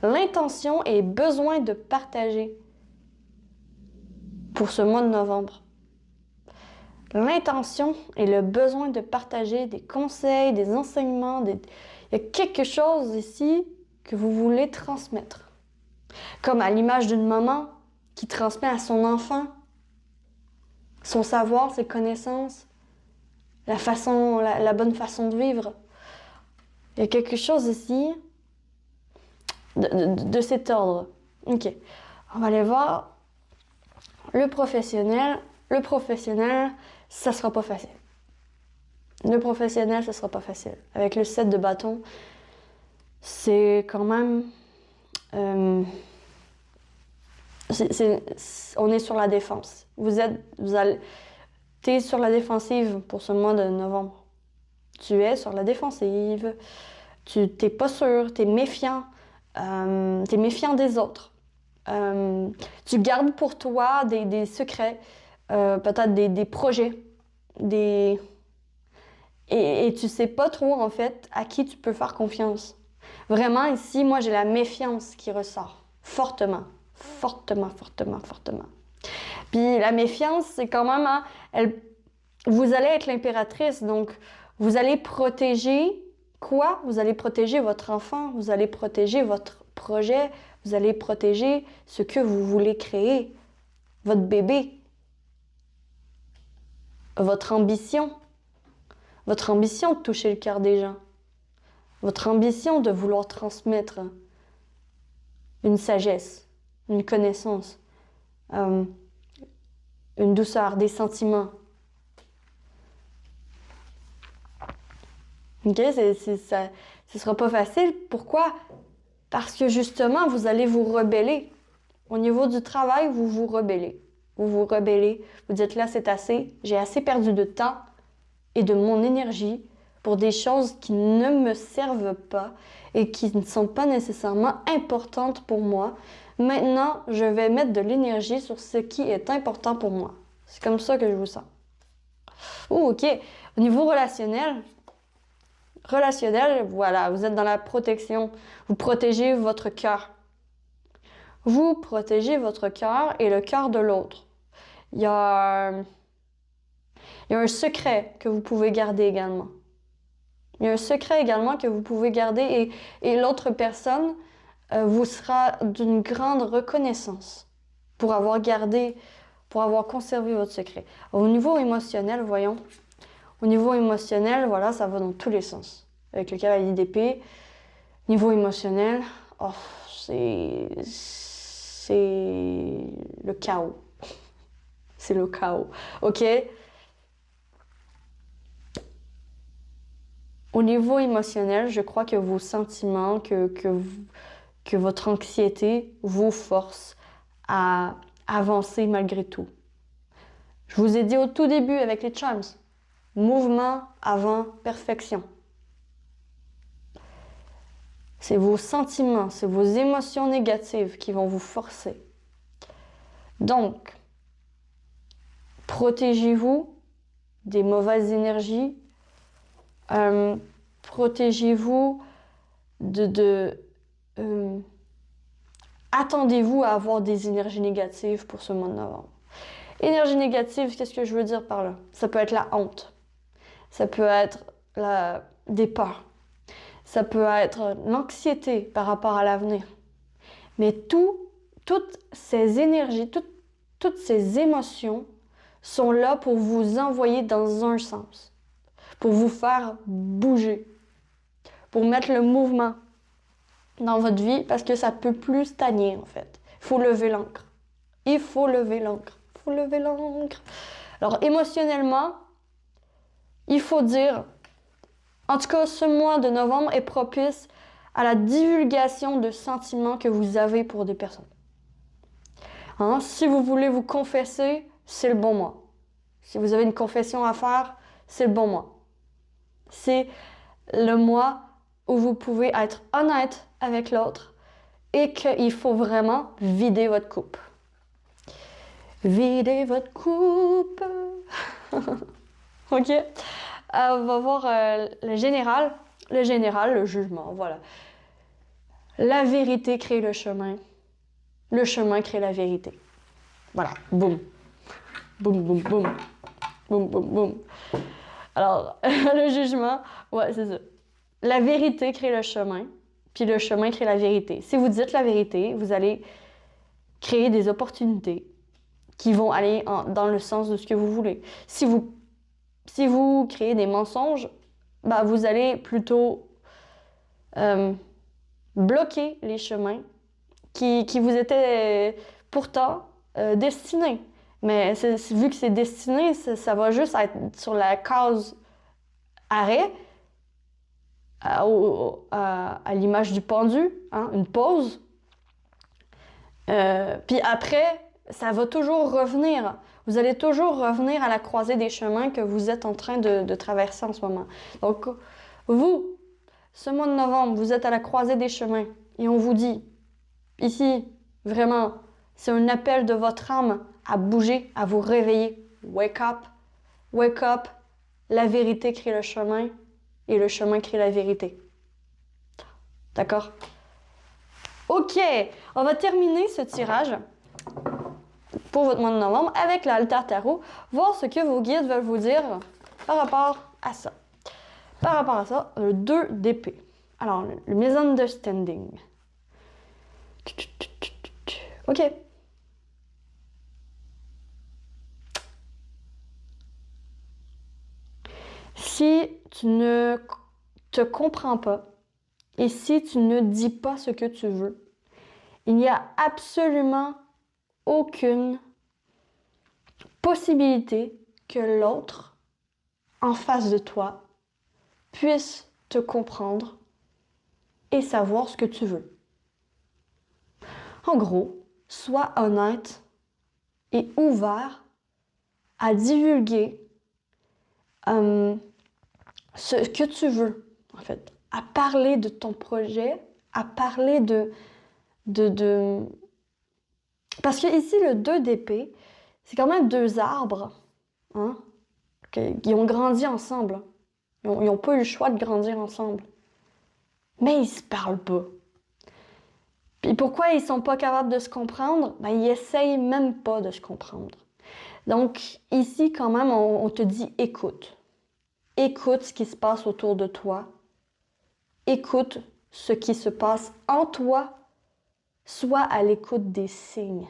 l'intention et besoin de partager pour ce mois de novembre. L'intention et le besoin de partager des conseils, des enseignements, il y a quelque chose ici que vous voulez transmettre. Comme à l'image d'une maman qui transmet à son enfant son savoir, ses connaissances, la bonne façon de vivre. Il y a quelque chose ici de cet ordre. OK. On va aller voir le professionnel. Le professionnel, ça sera pas facile. Le professionnel, ça sera pas facile. Avec le 7 de bâton, c'est quand même... on est sur la défense. T'es sur la défensive pour ce mois de novembre. Tu es sur la défensive. T'es pas sûr, t'es méfiant. T'es méfiant des autres. Tu gardes pour toi des secrets, peut-être des projets, et tu sais pas trop, en fait, à qui tu peux faire confiance. Vraiment, ici, moi, j'ai la méfiance qui ressort. Fortement. Fortement, fortement, fortement. Puis la méfiance, c'est quand même... Hein, vous allez être l'impératrice, donc vous allez protéger quoi? Vous allez protéger votre enfant, vous allez protéger votre projet, vous allez protéger ce que vous voulez créer, votre bébé, votre ambition de toucher le cœur des gens, votre ambition de vouloir transmettre une sagesse, une connaissance, une douceur, des sentiments. OK? Ça sera pas facile. Pourquoi? Parce que justement, vous allez vous rebeller. Au niveau du travail, vous vous rebellez. Vous vous rebellez. Vous dites là, c'est assez. J'ai assez perdu de temps et de mon énergie pour des choses qui ne me servent pas et qui ne sont pas nécessairement importantes pour moi. Maintenant, je vais mettre de l'énergie sur ce qui est important pour moi. C'est comme ça que je vous sens. Oh, OK. Au niveau relationnel, voilà, vous êtes dans la protection. Vous protégez votre cœur. Vous protégez votre cœur et le cœur de l'autre. Il y a un secret que vous pouvez garder également. Il y a un secret également que vous pouvez garder et l'autre personne vous sera d'une grande reconnaissance pour avoir gardé pour avoir conservé votre secret. Au niveau émotionnel, voyons. Au niveau émotionnel, voilà, ça va dans tous les sens. Avec le cavalier d'épée, niveau émotionnel, oh, c'est le chaos. C'est le chaos. OK? Au niveau émotionnel, je crois que vos sentiments, que votre anxiété vous force à avancer malgré tout. Je vous ai dit au tout début avec les charms, mouvement avant perfection. C'est vos sentiments, c'est vos émotions négatives qui vont vous forcer. Donc, protégez-vous des mauvaises énergies. Protégez-vous attendez-vous à avoir des énergies négatives pour ce mois de novembre. Énergie négative, qu'est-ce que je veux dire par là? Ça peut être la honte. Ça peut être des peurs. Ça peut être l'anxiété par rapport à l'avenir. Mais toutes ces énergies, toutes ces émotions sont là pour vous envoyer dans un sens, pour vous faire bouger, pour mettre le mouvement dans votre vie parce que ça peut plus stagner en fait. Il faut lever l'ancre. Il faut lever l'ancre. Il faut lever l'ancre. Alors émotionnellement, il faut dire, en tout cas ce mois de novembre est propice à la divulgation de sentiments que vous avez pour des personnes. Hein? Si vous voulez vous confesser, c'est le bon mois. Si vous avez une confession à faire, c'est le bon mois. C'est le mois où vous pouvez être honnête avec l'autre et qu'il faut vraiment vider votre coupe. Videz votre coupe. OK? On va voir le général. Le général, le jugement, voilà. La vérité crée le chemin. Le chemin crée la vérité. Voilà, boum. Boum, boum, boum. Boum, boum, boum. Alors, le jugement, ouais, c'est ça. La vérité crée le chemin, puis le chemin crée la vérité. Si vous dites la vérité, vous allez créer des opportunités qui vont aller dans le sens de ce que vous voulez. Si vous créez des mensonges, bah, vous allez plutôt bloquer les chemins qui vous étaient pourtant destinés. Mais vu que c'est destiné, ça va juste être sur la case arrêt, à l'image du pendu, hein, une pause. Puis après, ça va toujours revenir. Vous allez toujours revenir à la croisée des chemins que vous êtes en train de traverser en ce moment. Donc, vous, ce mois de novembre, vous êtes à la croisée des chemins et on vous dit, ici, vraiment, c'est un appel de votre âme à bouger, à vous réveiller. Wake up, wake up. La vérité crée le chemin et le chemin crée la vérité. D'accord? OK, on va terminer ce tirage pour votre mois de novembre avec l'Altar Tarot, voir ce que vos guides veulent vous dire par rapport à ça. Par rapport à ça, le 2 d'épée. Alors, le misunderstanding. OK. Si tu ne te comprends pas et si tu ne dis pas ce que tu veux, il n'y a absolument aucune possibilité que l'autre en face de toi puisse te comprendre et savoir ce que tu veux. En gros, sois honnête et ouvert à divulguer ce que tu veux, en fait, à parler de ton projet, à parler Parce que ici, le 2 d'épée, c'est quand même deux arbres, hein, qui ont grandi ensemble. Ils n'ont pas eu le choix de grandir ensemble. Mais ils se parlent pas. Puis pourquoi ils sont pas capables de se comprendre? Ben, ils essayent même pas de se comprendre. Donc, ici, quand même, on te dit écoute. Écoute ce qui se passe autour de toi. Écoute ce qui se passe en toi. Sois à l'écoute des signes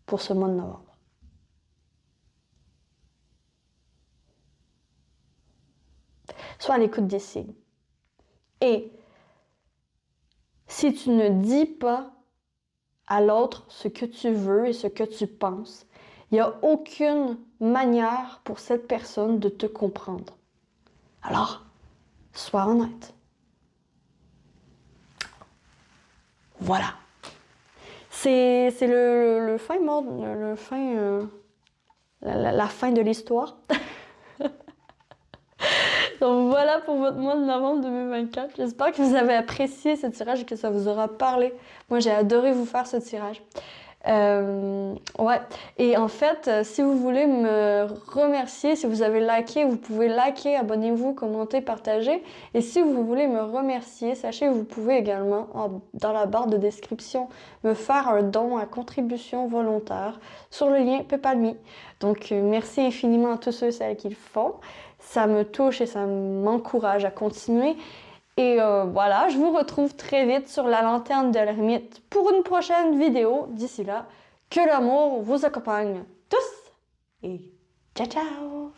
pour ce mois de novembre. Sois à l'écoute des signes. Et si tu ne dis pas à l'autre ce que tu veux et ce que tu penses, il n'y a aucune manière pour cette personne de te comprendre. Alors, sois honnête. Voilà. C'est le fin mot, la fin de l'histoire. Donc voilà pour votre mois de novembre 2024. J'espère que vous avez apprécié ce tirage et que ça vous aura parlé. Moi, j'ai adoré vous faire ce tirage. Ouais. Et en fait, si vous voulez me remercier, si vous avez liké, vous pouvez liker, abonnez-vous, commentez, partagez. Et si vous voulez me remercier, sachez que vous pouvez également, dans la barre de description, me faire un don à contribution volontaire sur le lien PayPal.me. Donc, merci infiniment à tous ceux et celles qui le font. Ça me touche et ça m'encourage à continuer. Et voilà, je vous retrouve très vite sur la lanterne de l'ermite pour une prochaine vidéo. D'ici là, que l'amour vous accompagne tous et ciao ciao!